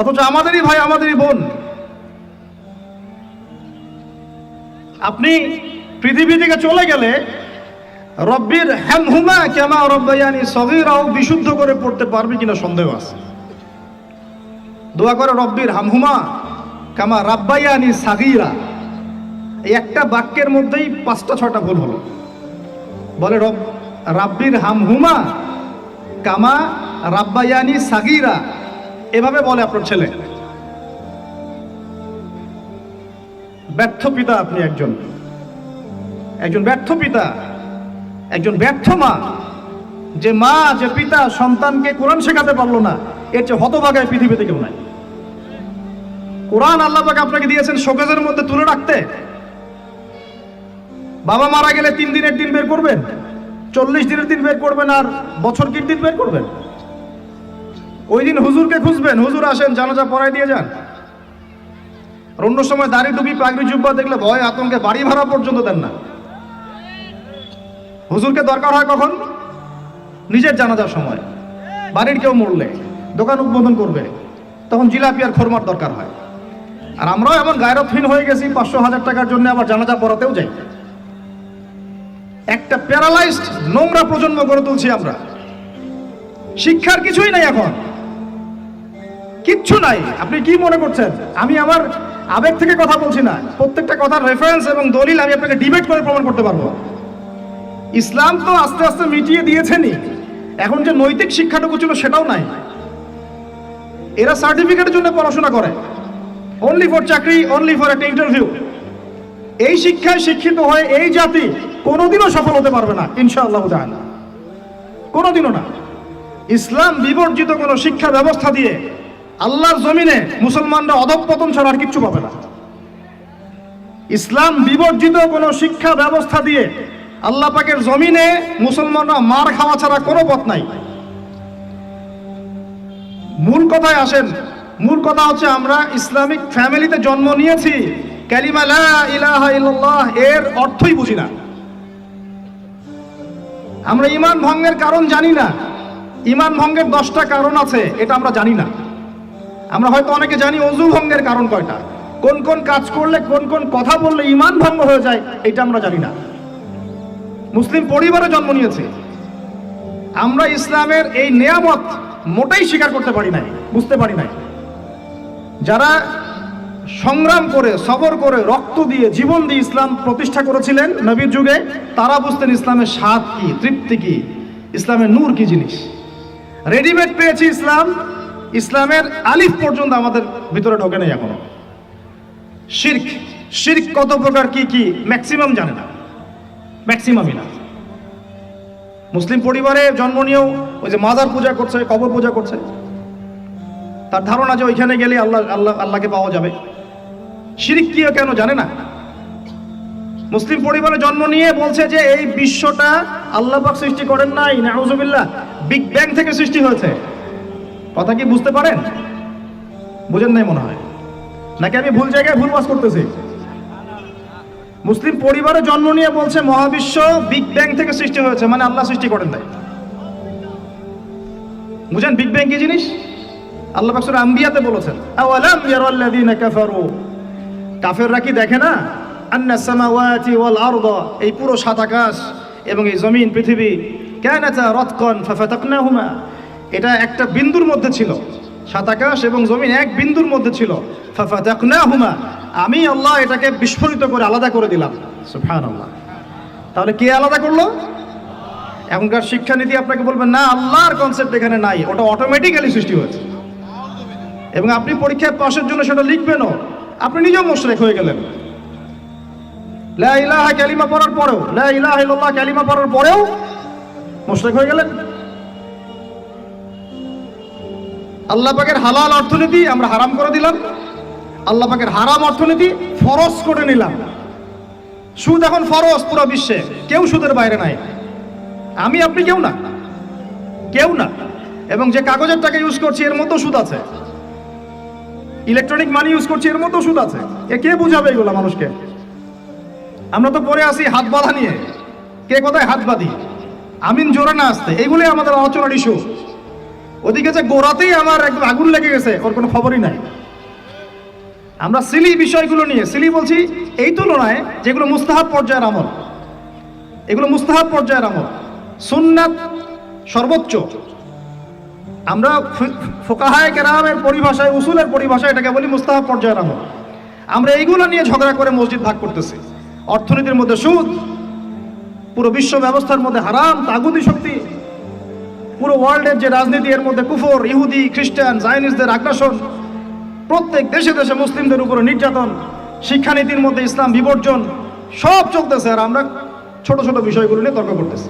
অথচ আমাদেরই ভাই, আমাদেরই বোন। আপনি পৃথিবী থেকে চলে গেলে রব্বির হামহুমা কামা রাব্বায়ানি সগীরাও বিশুদ্ধ করে পড়তে পারবে কিনা সন্দেহ আছে। দোয়া করে রব্বির হামহুমা কামা রাব্বায়ানি সাগীরা। এই একটা বাক্যের মধ্যেই 5টা-6টা ভুল হলো। বলে রাব্বির হামহুমা কামা রাব্বায়ানি সাগীরা, এভাবে বলে আপনার ছেলে। ব্যর্থ পিতা আপনি, একজন ব্যর্থ পিতা, একজন ব্যর্থ মা। যে মা, যে পিতা সন্তানকে কোরআন শেখাতে পারলো না, এর চেয়ে হতভাগায় পৃথিবীতে কেউ নাই। কোরআন আল্লাহ পাক আপনাকে দিয়েছেন শোকেজের মধ্যে তুলে রাখতে। বাবা মারা গেলে 3 দিনের দিন বের করবেন, 40 দিনের দিন বের করবেন, আর বছর কি দিন বের করবেন? ওই দিন হুজুরকে খুঁজবেন, হুজুর আসেন জানাজা পড়াই দিয়ে যান। আর অন্য সময় দাড়ি টুপি পাগড়ি জুব্বা দেখলে ভয় আতঙ্কে বাড়ি ভাড়া পর্যন্ত দেন না। হুজুরকে দরকার হয় কখন? নিজের জানাজার সময়। বাড়ির কেউ মরলে, দোকান উদ্বোধন করবে, তখন জিলাপি আর খোরমার দরকার হয়। আর আমরাও এমন গায়রতহীন হয়ে গেছি, 500-1000 টাকার জন্য আবার জানাজা পড়াতেও যাই। একটা প্যারালাইজড নোংরা প্রজন্ম গড়ে তুলছি আমরা। শিক্ষার কিছুই নাই, এখন কিচ্ছু নাই। আপনি কি মনে করছেন আমি আমার আবেগ থেকে কথা বলছি না? প্রত্যেকটা কথার রেফারেন্স এবং দলিল আমি আপনাকে ডিবেট করে প্রমাণ করতে পারবো। ইসলাম তো আস্তে আস্তে মিটিয়ে দিয়েছেনই, এখন যে নৈতিক শিক্ষাটুকু ছিল সেটাও নাই। এরা সার্টিফিকেটের জন্য পড়াশোনা করে, অনলি ফর চাকরি, অনলি ফর একটা ইন্টারভিউ। এই শিক্ষায় শিক্ষিত হয়ে এই জাতি কোনোদিনও সফল হতে পারবে না ইনশাআল্লাহ তাআলা, কোনোদিনও না। ইসলাম বিবর্জিত কোনো শিক্ষা ব্যবস্থা দিয়ে আল্লাহর জমিনে মুসলমানরা অধঃপতন ছাড়া আর কিচ্ছু পাবে না। ইসলাম বিবর্জিত কোনো শিক্ষা ব্যবস্থা দিয়ে আল্লাহ পাকের জমিনে মুসলমানরা মার খাওয়া ছাড়া কোনো পথ নাই। মূল কথায় আসেন। মূল কথা হচ্ছে আমরা ইসলামিক ফ্যামিলিতে জন্ম নিয়েছি, কালিমা লা ইলাহা ইল্লাল্লাহ এর অর্থই বুঝি না। আমরা ঈমান ভঙ্গের কারণ জানি না। ঈমান ভঙ্গের 10টা কারণ আছে, এটা আমরা জানি না। আমরা হয়তো অনেকে জানি ওযু ভঙ্গের কারণ কয়টা, কোন কোন কাজ করলে, কোন কোন কথা বললে ঈমান ভঙ্গ হয়ে যায়, এটা আমরা জানি না। মুসলিম পরিবারে জন্ম নিয়েছে, আমরা ইসলামের এই নেয়ামত মোটেই স্বীকার করতে পারি নাই, বুঝতে পারি নাই। যারা সংগ্রাম করে, সবর করে, রক্ত দিয়ে, জীবন দিয়ে ইসলাম প্রতিষ্ঠা করেছিলেন নবীর যুগে, তারা বুঝতেন ইসলামের স্বাদ কি, তৃপ্তি কি, ইসলামের নূর কি জিনিস। রেডিমেড পেয়েছি ইসলাম, ইসলামের আলিফ পর্যন্ত আমাদের ভিতরে ঢোকে নেই এখনো। শিরক, শিরক কত প্রকার, কি কি, ম্যাক্সিমাম জানে না, ম্যাক্সিমামই না। মুসলিম পরিবারে জন্ম নিয়েও ওই যে মাজার পূজা করছে, কবর পূজা করছে, তার ধারণা যে ওইখানে গেলে আল্লাহকে পাওয়া যাবে। শিরক কি কেন জানে না। মুসলিম পরিবারে জন্ম নিয়ে বলছে যে এই বিশ্বটা আল্লাহ পাক সৃষ্টি করেন নাই, নাউজুবিল্লাহ, বিগ ব্যাং থেকে সৃষ্টি হয়েছে। কথা কি বুঝতে পারেন? বুঝেন নাই মনে হয়, নাকি আমি ভুল জায়গায় ভুল বাস করতেছি? মুসলিম পরিবারে জন্ম নিয়ে বলছে মহাবিশ্ব বিগ ব্যাং থেকে সৃষ্টি হয়েছে, মানে আল্লাহ সৃষ্টি করেন নাই। বুঝেন বিগ ব্যাং কি জিনিস? আল্লাহ পাক সূরা আম্বিয়াতে বলেছেন, আওয়ালাম ইয়ারাল্লাযীনা কাফারু, কাফেররা কি দেখে না, আন্নাস সামাওয়াতি ওয়াল আরদা, এই পুরো 7 আকাশ এবং এই জমিন পৃথিবী, কানাতা রাতকান ফাফাতাকনাহুমা, এটা একটা বিন্দুর মধ্যে ছিল। 7 আকাশ এবং জমিন এক বিন্দুর মধ্যে ছিল। ফাফাতাকনাহুমা, আমি আল্লাহ এটাকে বিস্ফোরিত করে আলাদা করে দিলাম। সুবহানাল্লাহ। তাহলে কে আলাদা করলো? এখনকার শিক্ষানীতি আপনাকে বলবেন না, আল্লাহর কনসেপ্ট এখানে নাই, ওটা অটোমেটিক্যালি সৃষ্টি হয়েছে। এবং আপনি পরীক্ষায় পাশের জন্য সেটা লিখবেনও, আপনি নিজেও মুশরিক হয়ে গেলেন। লা ইলাহা কালিমা পড়ার পরেও, লা ইলাহা ইল্লাল্লাহ কালিমা পড়ার পরেও মুশরিক হয়ে গেলেন। আল্লাহ পাকের হালাল অর্থনীতি আমরা হারাম করে দিলাম, আল্লাহ পাকের হারাম অর্থনীতি ফরজ করে নিলাম। সুদ এখন ফরজ পুরো বিশ্বে, কেউ সুদের বাইরে নাই। আমি আপনি কেউ না, কেউ না। এবং যে কাগজের টাকা ইউজ করছি এর মতো সুদ আছে, ইলেকট্রনিক মানি ইউজ করছি এর মতো সুদ আছে। এ কে বুঝাবে এগুলো মানুষকে? আমরা তো পরে আসি হাত বাঁধা নিয়ে, কে কোথায় হাত বাঁধি, আমিন জোরে না আসতে, এইগুলোই আমাদের আলোচনার ইস্যু। ওদিকে যে গোড়াতেই আমার একদম আগুন লেগে গেছে ওর কোনো খবরই নাই। আমরা সিলি বিষয়গুলো নিয়ে সিলি বলছি এই তুলনায় যেগুলো মুস্তাহাব পর্যায়ের আমল, এগুলো মুস্তাহাব পর্যায়ের আমল, সুন্নাত সর্বোচ্চ। আমরা ফুকাহায়ে কেরামের পরিভাষায়, উসুলের পরিভাষায় এটাকে বলি মুস্তাহাব পর্যায়ের আমল। আমরা এইগুলো নিয়ে ঝগড়া করে মসজিদ ভাগ করতেছি। অর্থনীতির মধ্যে সুদ, পুরো বিশ্ব ব্যবস্থার মধ্যে হারাম, তাগুতি শক্তি, পুরো ওয়ার্ল্ডের যে রাজনীতি এর মধ্যে কুফর, ইহুদি, খ্রিস্টান, জায়নিসদের আগ্রাসন, প্রত্যেক দেশে দেশে মুসলিমদের উপরে নির্যাতন, শিক্ষানীতির মধ্যে ইসলাম বিবর্জন, সব চলতেছে। আর আমরা ছোট ছোট বিষয়গুলো নিয়ে তর্ক করতেছি।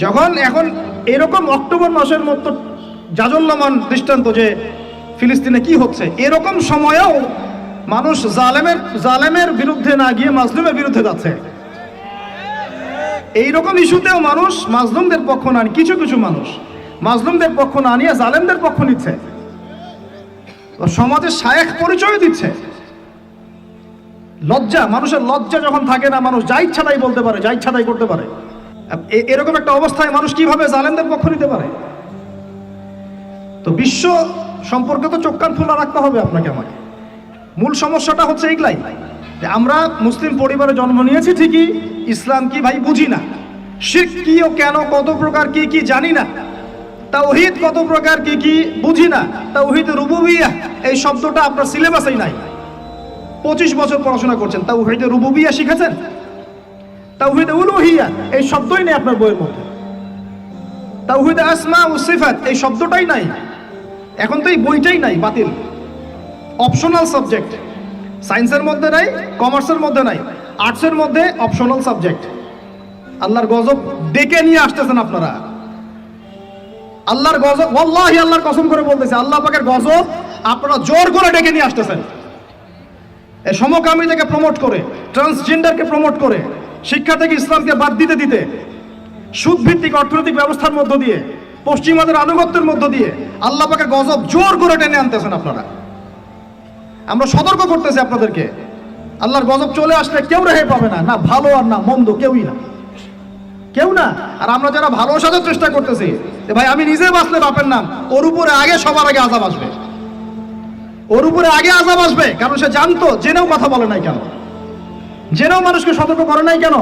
যখন এখন এরকম অক্টোবর মাসের মতো জাজল্যমান দৃষ্টান্ত যে ফিলিস্তিনে কি হচ্ছে, এরকম সময়েও মানুষ জালেমের বিরুদ্ধে না গিয়ে মাজলুমের বিরুদ্ধে যাচ্ছে। এইরকম ইস্যুতেও মানুষ মাজলুমদের পক্ষ না, কিছু কিছু মানুষ মাজলুমদের পক্ষ না নিয়ে জালেমদের পক্ষ নিচ্ছে, সমাজে শায়েখ পরিচয় দিচ্ছে। লজ্জা, মানুষের লজ্জা যখন থাকে না, মানুষ যা ইচ্ছা তাই বলতে পারে, যা ইচ্ছা তাই করতে পারে। এরকম একটা অবস্থায় মানুষ কিভাবে জালেমদের পক্ষ নিতে পারে? তো বিশ্ব সম্পর্কে তো চোখ কান খোলা রাখতে হবে আপনাকে আমাকে। মূল সমস্যাটা হচ্ছে এইগুলাই যে আমরা মুসলিম পরিবারে জন্ম নিয়েছি ঠিকই, ইসলাম কি ভাই বুঝি না, শিরক কি ও কেন, কত প্রকার কি কি জানি না, তাওহীদ কত প্রকার কি কি বুঝি না, তাওহীদ রুবুবিয়্যাহ এই শব্দটা আপনার সিলেবাসেই নাই। 25 বছর পড়াশোনা করছেন, তাওহীদ রুবুবিয়্যাহ শিখেছেন? তাওহীদ উলুহিয়্যাহ এই শব্দই নেই আপনার বইয়ের মধ্যে। তাওহীদ আসমা ও সিফাত এই শব্দটাই নাই। এখন তো এই বইটাই নাই, বাতিল, অপশনাল সাবজেক্ট। সায়েন্সের মধ্যে নাই, কমার্সের মধ্যে নাই, আর্টসের মধ্যে অপশনাল সাবজেক্ট। আল্লাহর গজব ডেকে নিয়ে আসতেছেন আপনারা। আল্লাহর গজব, ওয়াল্লাহি আল্লাহর কসম করে বলতেছে, আল্লাহ পাকের গজব আপনারা জোর করে ডেকে নিয়ে আসতেছেন। এই সমকামিতাকে প্রমোট করে, ট্রান্সজেন্ডারকে প্রমোট করে, শিক্ষা থেকে ইসলামকে বাদ দিতে দিতে, সুদভিত্তিক অর্থনৈতিক ব্যবস্থার মধ্য দিয়ে, পশ্চিমাদের আনুগত্যের মধ্য দিয়ে আল্লাহ পাকের গজব জোর করে টেনে আনতেছেন আপনারা। আমরা সতর্ক করতেছি আপনাদেরকে, আল্লাহর গজব চলে আসলে কেউ রেহাই পাবে না, না ভালো আর না মন্দ, কেউই না, কেউ না। আর আমরা যারা ভালো সাজার চেষ্টা করতেছি, ভাই আমি নিজে বাঁচলে বাপের নাম, ওর উপরে আগে সবার আগে আযাব আসবে, ওর উপরে আগে আযাব আসবে। কারণ সে জানতো, জেনেও কথা বলে নাই কেন, জেনেও মানুষকে সতর্ক করে নাই কেন।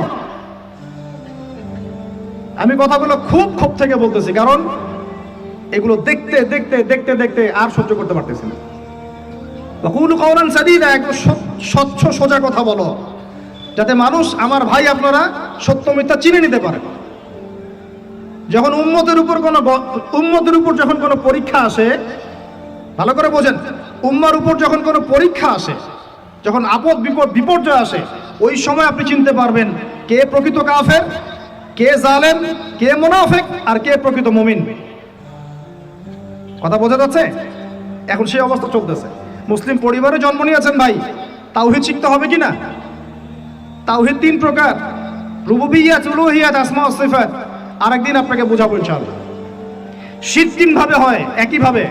আমি কথাগুলো খুব ক্ষোভ থেকে বলতেছি, কারণ এগুলো দেখতে দেখতে দেখতে দেখতে আর সহ্য করতে পারতেছি না। ওয়াকুলু কাওলান সাদীদা, একদম স্বচ্ছ সোজা কথা বলো, যাতে মানুষ, আমার ভাই আপনারা সত্য মিথ্যা চিনে নিতে পারে। যখন উম্মতের উপর যখন কোনো পরীক্ষা আসে, ভালো করে বোঝেন, উম্মার উপর যখন কোনো পরীক্ষা আসে, যখন আপদ বিপদ বিপর্যয় আসে, ওই সময় আপনি চিনতে পারবেন কে প্রকৃত কাফের, কে জালেম, কে মুনাফিক, আর কে প্রকৃত মুমিন। কথা বোঝা যাচ্ছে? এখন সেই অবস্থা চলতেছে। মুসলিম পরিবারে জন্ম নিয়েছেন ভাই, তাওহীদ শিখতে হবে কি না? তাওহীদ 3 প্রকার, রুবুবিয়্যাত, উলুহিয়্যাত, আসমা ও সিফাত। আরেকদিন আপনাকে বোঝাবো ইনশাআল্লাহ। শিরক 3 ভাবে হয়, একইভাবে।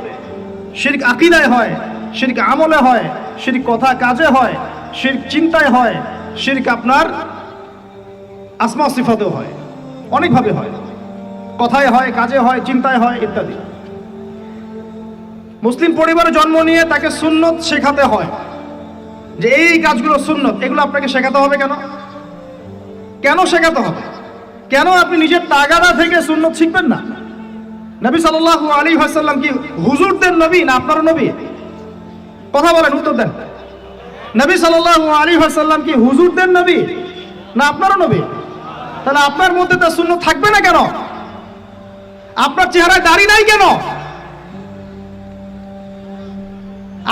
শিরক আকীদায় হয়, শিরক আমলে হয়, শিরক কথা কাজে হয়, শিরক চিন্তায় হয়, শিরক আপনার আসমা ও সিফাতেও হয়, অনেকভাবে হয়, কথায় হয়, কাজে হয়, চিন্তায় হয়, ইত্যাদি। মুসলিম পরিবারে জন্ম নিয়ে তাকে সুন্নত শেখাতে হয়, যে এই কাজগুলো সুন্নত, এগুলো আপনাকে শেখাতে হবে কেন? কেন শেখাতে হবে? কেন আপনি নিজের তাগাদা থেকে সুন্নত শিখবেন না? নবী সাল্লাল্লাহু আলাইহি ওয়াসাল্লাম কি হুজুরদের নবী না আপনার নবী? কথা বলেন, উত্তর দেন। নবী সাল্লাল্লাহু আলাইহি ওয়াসাল্লাম কি হুজুরদের নবী না আপনারও নবী? তাহলে আপনার মধ্যে তার সুন্নত থাকবে না কেন? আপনার চেহারায় দাড়ি নাই কেন?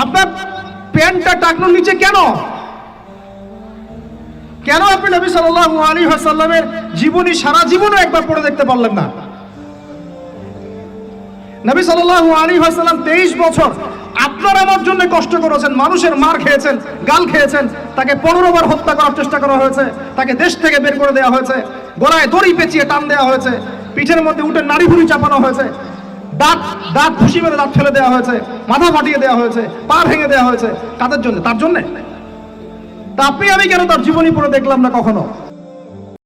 আপনার প্যান্টটা টাকনোর নিচে কেন? কেন আপনি নবী সাল্লাল্লাহু আলাইহি ওয়াসাল্লামের জীবনী সারা জীবনে একবার পড়ে দেখতে পারলেন না? নবী সাল্লাল্লাহু আলাইহি ওয়াসাল্লাম 23 বছর আপনার আমার জন্য কষ্ট করেছেন, মানুষের মার খেয়েছেন, গাল খেয়েছেন, তাকে 15 বার হত্যা করার চেষ্টা করা হয়েছে, তাকে দেশ থেকে বের করে দেওয়া হয়েছে, গলায় দড়ি পেঁচিয়ে টান দেওয়া হয়েছে, পিঠের মধ্যে উঠে নাড়ি ভুড়ি চাপানো হয়েছে, দাঁত ঘুষি মেরে দাঁত ফেলে দেওয়া হয়েছে, মাথা ফাটিয়ে দেওয়া হয়েছে, পা ভেঙে দেওয়া হয়েছে। কাদের জন্য? তার জন্য। তা আপনি আমি কেন তার জীবনী পড়ে দেখলাম না কখনো?